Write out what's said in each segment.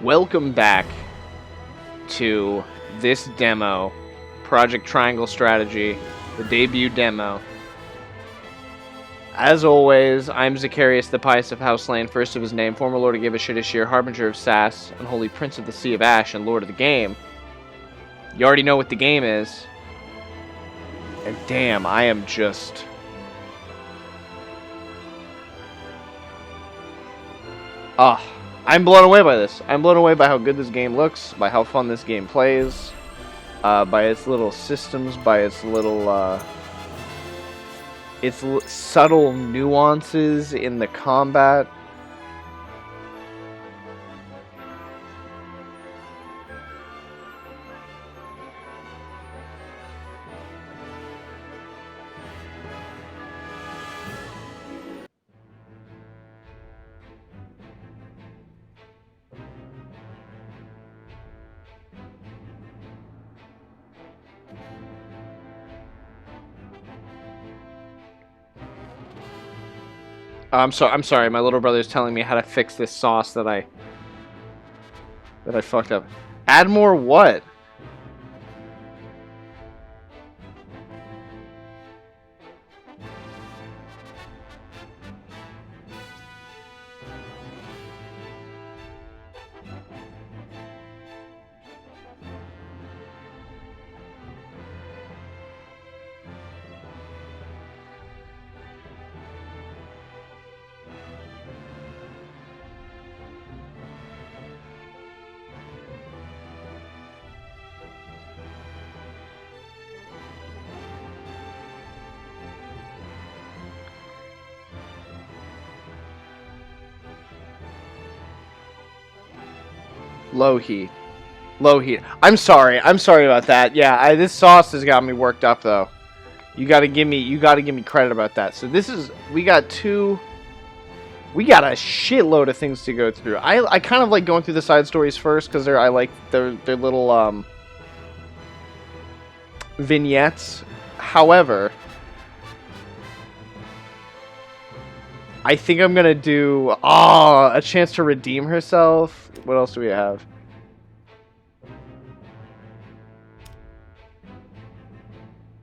Welcome back to this demo, Project Triangle Strategy, the debut demo. As always, I'm Zacharias, the Pious of House Lane, first of his name, former Lord of Givashidashir, Harbinger of Sass, Unholy Prince of the Sea of Ash, and Lord of the Game. You already know what the game is. And damn, I am just... I'm blown away by this. I'm blown away by how good this game looks, by how fun this game plays, by its little systems, by its little, subtle nuances in the combat. I'm sorry. My little brother's telling me how to fix this sauce that I fucked up. Add more what? Low heat. Low heat. I'm sorry about that. Yeah, this sauce has got me worked up though. You gotta give me credit about that. So we got a shitload of things to go through. I kind of like going through the side stories first because I like their little vignettes. However, I think I'm gonna do a chance to redeem herself. What else do we have?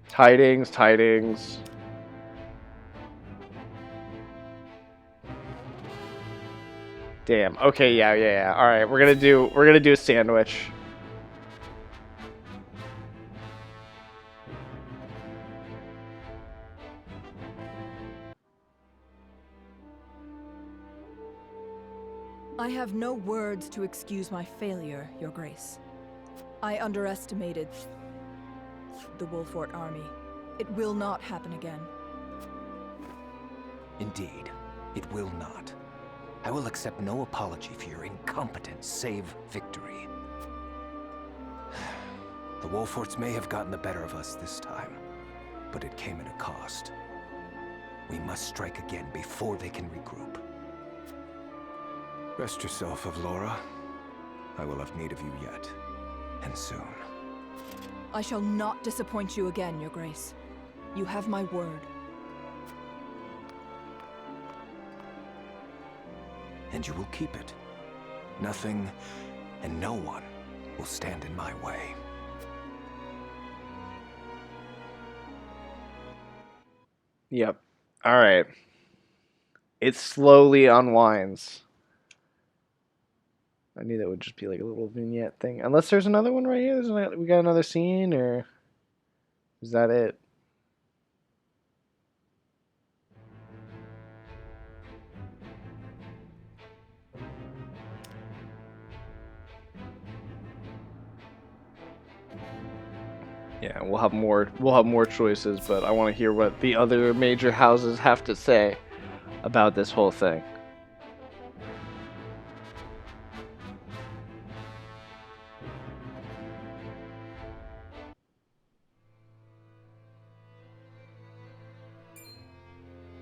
Tidings. Damn. Okay, yeah. All right, we're gonna do a sandwich. I have no words to excuse my failure, Your Grace. I underestimated the Wolfort army. It will not happen again. Indeed, it will not. I will accept no apology for your incompetence, save victory. The Wolforts may have gotten the better of us this time, but it came at a cost. We must strike again before they can regroup. Rest yourself, Avlora. I will have need of you yet, and soon. I shall not disappoint you again, Your Grace. You have my word. And you will keep it. Nothing and no one will stand in my way. Yep. All right. It slowly unwinds. I knew that would just be like a little vignette thing. Unless there's another one right here. We got another scene, or is that it? Yeah, we'll have more choices, but I want to hear what the other major houses have to say about this whole thing.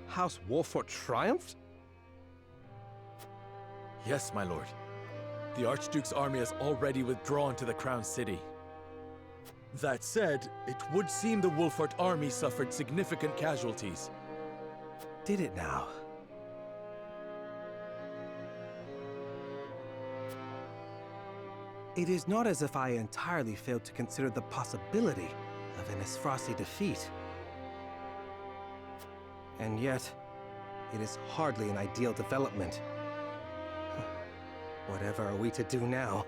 House Wolfort triumphed? Yes, my lord. The Archduke's army has already withdrawn to the Crown City. That said, it would seem the Wolfort army suffered significant casualties. Did it now? It is not as if I entirely failed to consider the possibility of an Esfrasi defeat. And yet, it is hardly an ideal development. Whatever are we to do now?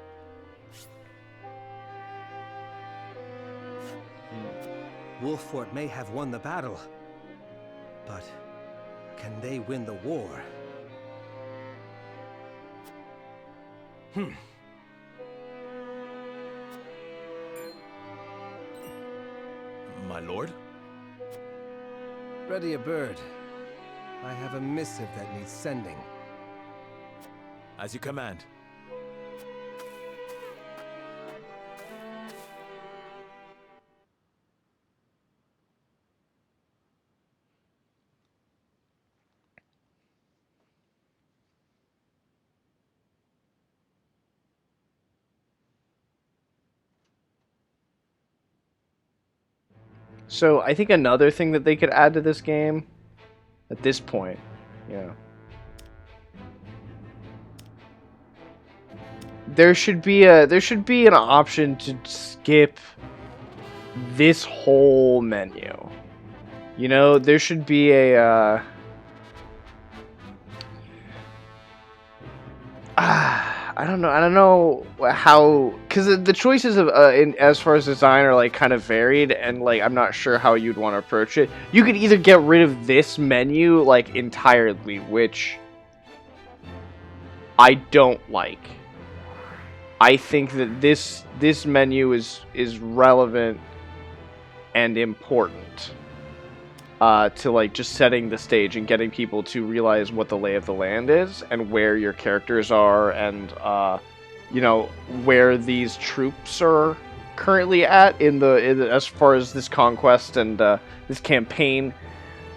Wolffort may have won the battle, but can they win the war? My lord? Ready a bird. I have a missive that needs sending. As you command. So I think another thing that they could add to this game, at this point, there should be an option to skip this whole menu. There should be a I don't know how, because the choices of as far as design are like kind of varied, and like I'm not sure how you'd want to approach it. You could either get rid of this menu like entirely, which I don't like. I think that this menu is relevant and important to like just setting the stage and getting people to realize what the lay of the land is and where your characters are, and where these troops are currently at in as far as this conquest and this campaign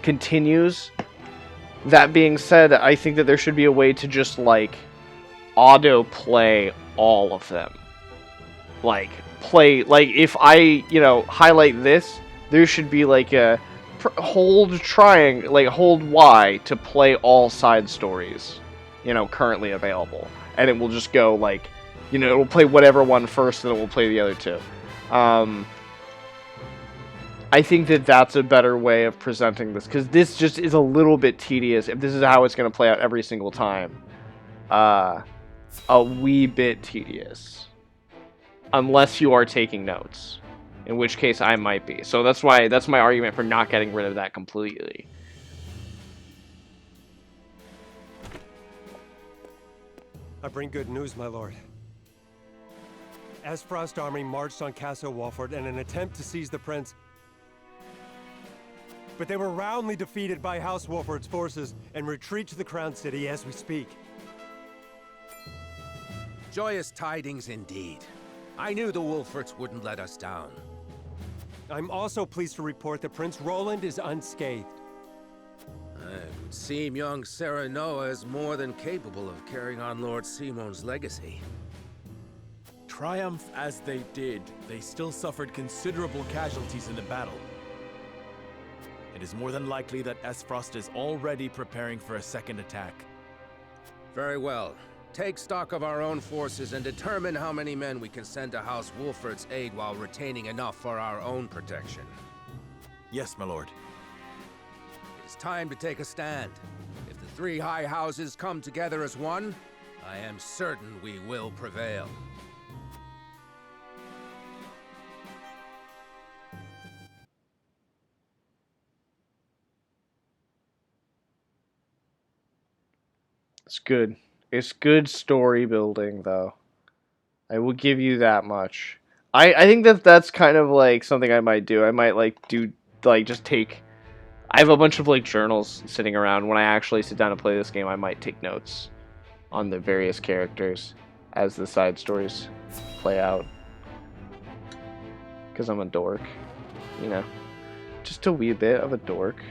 continues. That being said, I think that there should be a way to just like auto play all of them. Like if I highlight this, there should be like a hold Y to play all side stories currently available, and it will just go like it will play whatever one first, and it will play the other two. I think that that's a better way of presenting this, because this just is a little bit tedious if this is how it's going to play out every single time. A wee bit tedious, unless you are taking notes, in which case I might be. So that's my argument for not getting rid of that completely. I bring good news, my lord. Esfrost army marched on Castle Wolffort in an attempt to seize the prince, but they were roundly defeated by House Wolffort's forces and retreat to the Crown City as we speak. Joyous tidings indeed. I knew the Wolfforts wouldn't let us down. I'm also pleased to report that Prince Roland is unscathed. It would seem young Serenoa is more than capable of carrying on Lord Simon's legacy. Triumph as they did, they still suffered considerable casualties in the battle. It is more than likely that Esfrost is already preparing for a second attack. Very well. Take stock of our own forces and determine how many men we can send to House Wolffort's aid while retaining enough for our own protection. Yes, my lord. It is time to take a stand. If the three high houses come together as one, I am certain we will prevail. It's good. It's good story building, though. I will give you that much. I think that's kind of like something I might do. I might just take... I have a bunch of like journals sitting around. When I actually sit down to play this game, I might take notes on the various characters as the side stories play out. Because I'm a dork. Just a wee bit of a dork.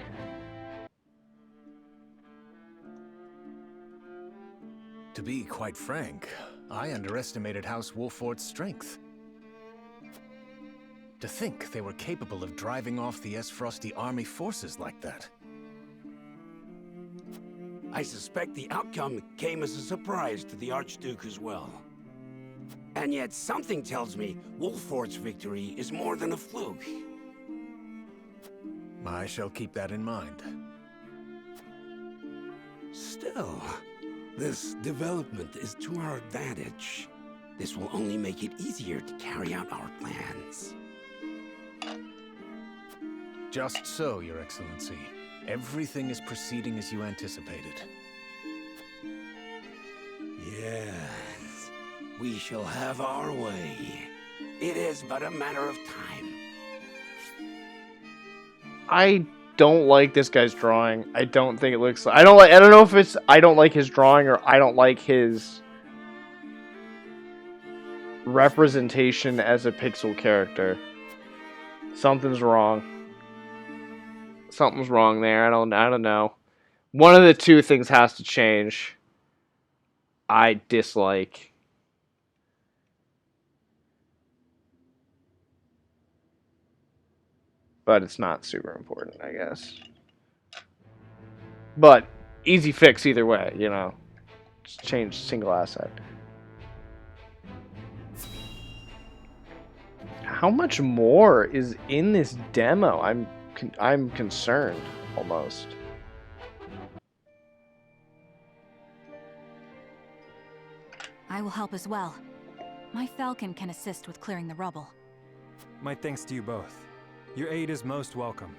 To be quite frank, I underestimated House Wolffort's strength. To think they were capable of driving off the Esfrosti army forces like that. I suspect the outcome came as a surprise to the Archduke as well. And yet something tells me Wolfort's victory is more than a fluke. I shall keep that in mind. Still, this development is to our advantage. This will only make it easier to carry out our plans. Just so, Your Excellency. Everything is proceeding as you anticipated. Yes, we shall have our way. It is but a matter of time. I don't like this guy's drawing. I don't think it looks like... I don't know if it's I don't like his drawing or I don't like his representation as a pixel character. Something's wrong. Something's wrong there. I don't know. One of the two things has to change. I dislike. But it's not super important, I guess. But easy fix either way, you know. Just change single asset. How much more is in this demo? I'm concerned almost. I will help as well. My falcon can assist with clearing the rubble. My thanks to you both. Your aid is most welcome.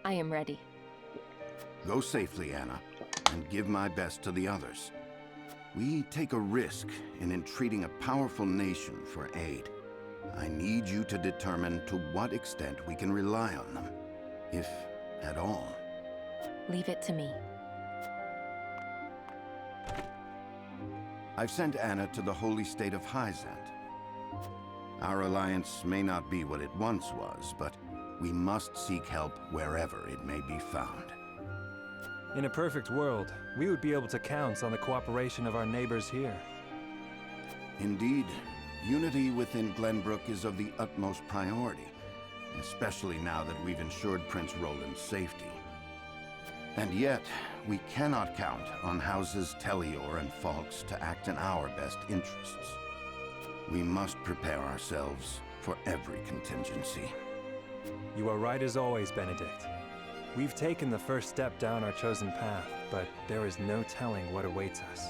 I am ready. Go safely, Anna, and give my best to the others. We take a risk in entreating a powerful nation for aid. I need you to determine to what extent we can rely on them, if at all. Leave it to me. I've sent Anna to the holy state of Hyzant. Our alliance may not be what it once was, but we must seek help wherever it may be found. In a perfect world, we would be able to count on the cooperation of our neighbors here. Indeed, unity within Glenbrook is of the utmost priority, especially now that we've ensured Prince Roland's safety. And yet, we cannot count on houses Tellior and Falks to act in our best interests. We must prepare ourselves for every contingency. You are right as always, Benedict. We've taken the first step down our chosen path, but there is no telling what awaits us.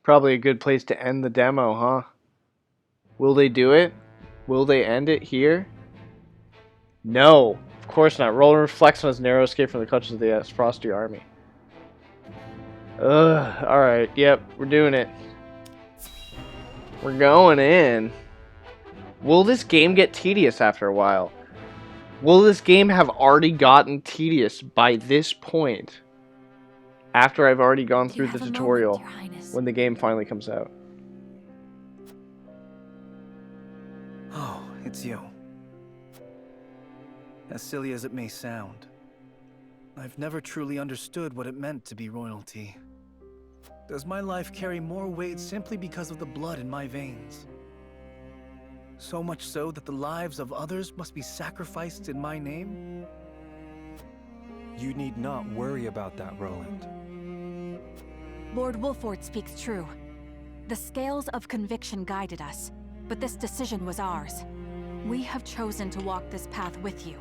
Probably a good place to end the demo, huh? Will they do it? Will they end it here? No, of course not. Roland reflects on his narrow escape from the clutches of the Frosty army. Ugh, alright, yep, we're doing it. We're going in. Will this game get tedious after a while? Will this game have already gotten tedious by this point? After I've already gone through the tutorial, when the game finally comes out. Oh, it's you. As silly as it may sound, I've never truly understood what it meant to be royalty. Does my life carry more weight simply because of the blood in my veins? So much so that the lives of others must be sacrificed in my name? You need not worry about that, Roland. Lord Wolfort speaks true. The scales of conviction guided us, but this decision was ours. We have chosen to walk this path with you.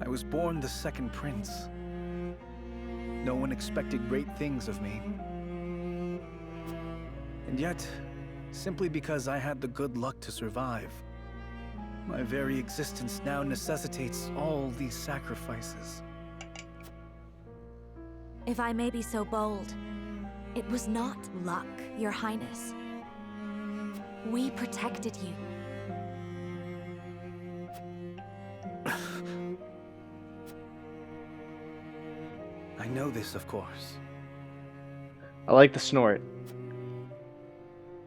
I was born the second prince. No one expected great things of me. And yet, simply because I had the good luck to survive, my very existence now necessitates all these sacrifices. If I may be so bold, it was not luck, Your Highness. We protected you. I know this, of course. I like the snort.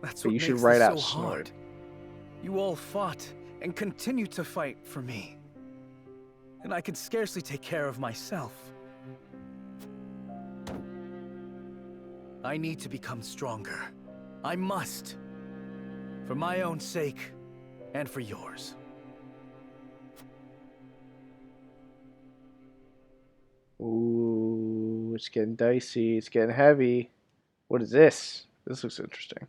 That's but what you should makes write this out so snort. hard. You all fought and continue to fight for me. And I could scarcely take care of myself. I need to become stronger. I must. For my own sake, and for yours. Ooh, it's getting dicey. It's getting heavy. What is this? This looks interesting.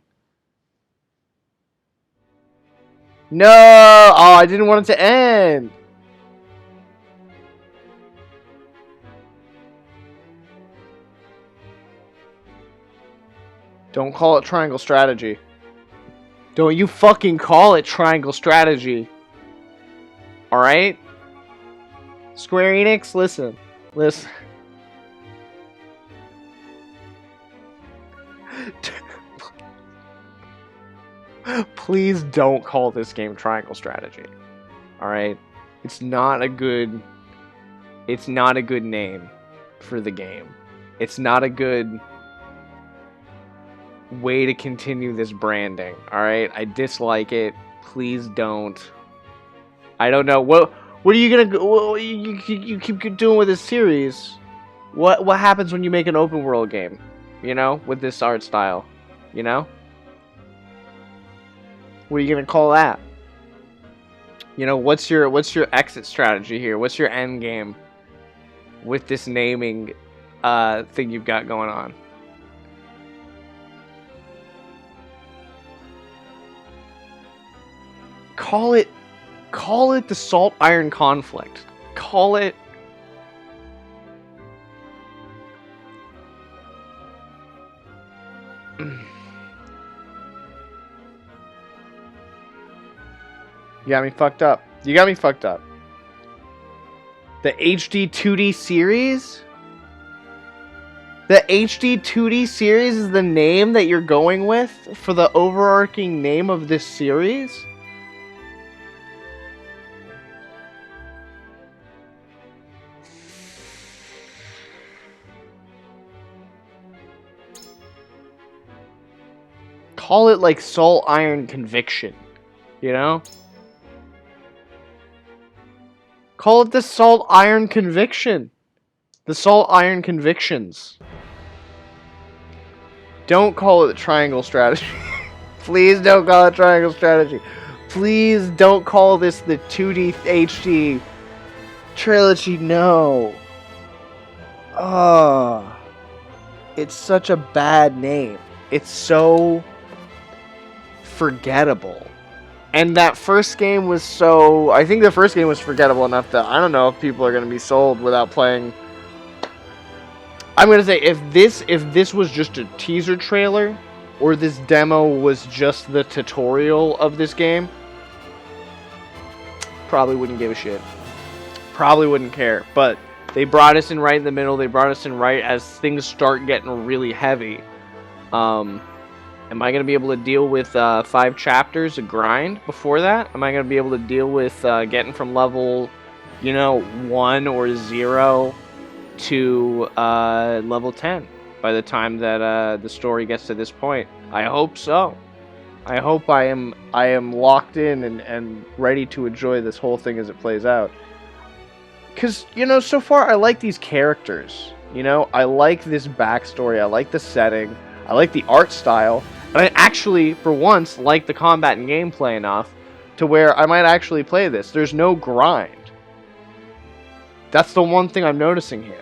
No! Oh, I didn't want it to end. Don't call it triangle strategy. Don't you fucking call it triangle strategy. Alright? Square Enix, listen. Listen. Please don't call this game triangle strategy. Alright? It's not a good name for the game. It's not a good way to continue this branding. Alright? I dislike it. Please don't. I don't know. What are you gonna go? You keep doing with this series? What happens when you make an open world game? You know, with this art style. You know? What are you gonna call that? You know, what's your exit strategy here? What's your end game with this naming thing you've got going on? Call it the Salt Iron Conflict. Call it... You got me fucked up. You got me fucked up. The HD 2D series? The HD 2D series is the name that you're going with for the overarching name of this series? Call it like Salt Iron Conviction, you know? Call it the Salt Iron Conviction. The Salt Iron Convictions. Don't call it Triangle Strategy. Please don't call it Triangle Strategy. Please don't call this the 2D HD trilogy. No. Oh. It's such a bad name. It's so forgettable. And that first game was so... I think the first game was forgettable enough that I don't know if people are going to be sold without playing... I'm going to say, if this was just a teaser trailer, or this demo was just the tutorial of this game, probably wouldn't give a shit. Probably wouldn't care. But they brought us in right in the middle. They brought us in right as things start getting really heavy. Am I going to be able to deal with 5 chapters of grind before that? Am I going to be able to deal with getting from level, 1 or 0 to level 10 by the time that the story gets to this point? I hope so. I hope I am locked in and ready to enjoy this whole thing as it plays out. Because, so far I like these characters. I like this backstory. I like the setting. I like the art style. And I actually, for once, like the combat and gameplay enough to where I might actually play this. There's no grind. That's the one thing I'm noticing here.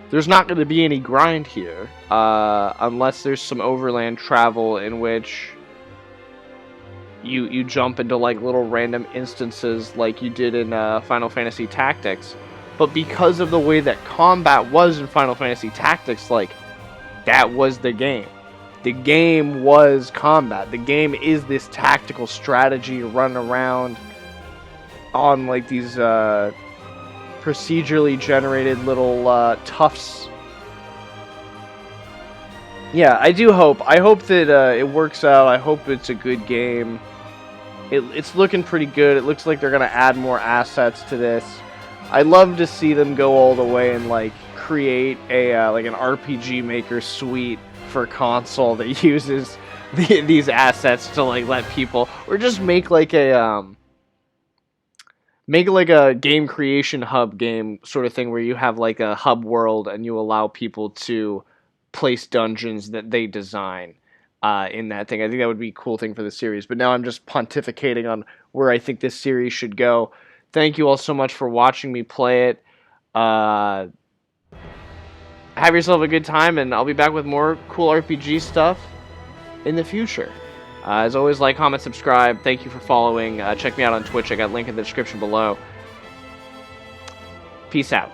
There's not going to be any grind here, unless there's some overland travel in which you jump into like little random instances like you did in Final Fantasy Tactics. But because of the way that combat was in Final Fantasy Tactics, like, that was the game. The game was combat. The game is this tactical strategy to run around on like these procedurally generated little tufts. Yeah, I hope that it works out. I hope it's a good game. It's looking pretty good. It looks like they're going to add more assets to this. I'd love to see them go all the way and like create a like an RPG Maker suite for console that uses these assets to like let people, or just make like a game creation hub game sort of thing where you have like a hub world and you allow people to place dungeons that they design in that thing. I think that would be a cool thing for the series. But now I'm just pontificating on where I think this series should go. Thank you all so much for watching me play it. Have yourself a good time, and I'll be back with more cool RPG stuff in the future. As always, like, comment, subscribe. Thank you for following. Check me out on Twitch. I got a link in the description below. Peace out.